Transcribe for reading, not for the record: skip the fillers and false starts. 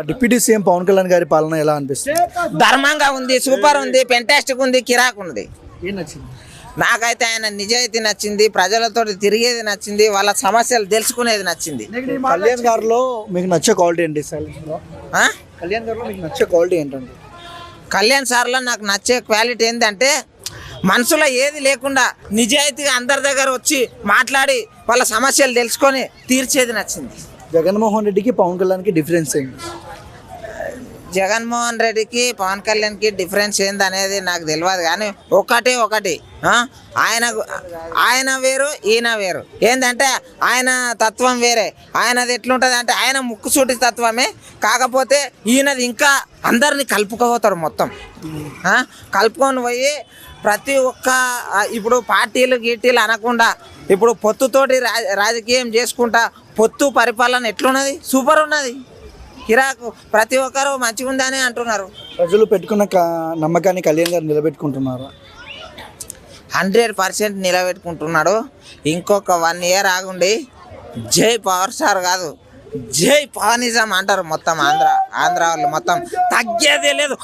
Deputy CM Pawan Kalyan గారి పాలన ఎలా అనిపిస్తుంది? ధర్మంగా ఉంది, సూపర్ ఉంది, ఫెంటాస్టిక్ ఉంది, కిరాక్ ఉంది. ఏం నచ్చింది? నాకైతే ఆయన నిజాయితీ నచ్చింది, ప్రజలతో తిరిగేది నచ్చింది, వాళ్ళ సమస్యలు తెలుసుకునేది నచ్చింది. కళ్యాణ్ గారిలో మీకు నచ్చే క్వాలిటీ ఏంటి? ఆ? కళ్యాణ్ గారిలో మీకు నచ్చే క్వాలిటీ ఏంటండి? కళ్యాణ్ సార్లో నాకు నచ్చే క్వాలిటీ ఏంటంటే మనసులో ఏది లేకుండా నిజాయితీగా అందరి దగ్గర వచ్చి మాట్లాడి వాళ్ళ సమస్యలు తెలుసుకొని తీర్చేది నచ్చింది. జగన్మోహన్ రెడ్డికి పవన్ కళ్యాణ్కి డిఫరెన్స్ ఏంటి? జగన్మోహన్ రెడ్డికి పవన్ కళ్యాణ్కి డిఫరెన్స్ ఏంది అనేది నాకు తెలియదు, కానీ ఒకటి ఆయన వేరు, ఈయన వేరు. ఏంటంటే ఆయన తత్వం వేరే. ఆయనది ఎట్లుంటుంది అంటే ఆయన ముక్కుసూటి తత్వమే, కాకపోతే ఈయనది ఇంకా అందరినీ కలుపుకోపోతారు మొత్తం. కలుపుకొని పోయి ప్రతి ఒక్క ఇప్పుడు పార్టీలు గీటీలు అనకుండా ఇప్పుడు పొత్తుతోటి రాజకీయం చేసుకుంటా పొత్తు పరిపాలన ఎట్లున్నది? సూపర్ ఉన్నది, కిరాకు. ప్రతి ఒక్కరు మంచిగా ఉందని అంటున్నారు. ప్రజలు పెట్టుకున్న నమ్మకాన్ని కళ్యాణ్ గారు నిలబెట్టుకుంటున్నారు. 100% నిలబెట్టుకుంటున్నాడు. ఇంకొక 1 year ఆగుండి జై పవర్ స్టార్ కాదు, జై పవనిజం అంటారు మొత్తం ఆంధ్ర వాళ్ళు మొత్తం. తగ్గేదే లేదు.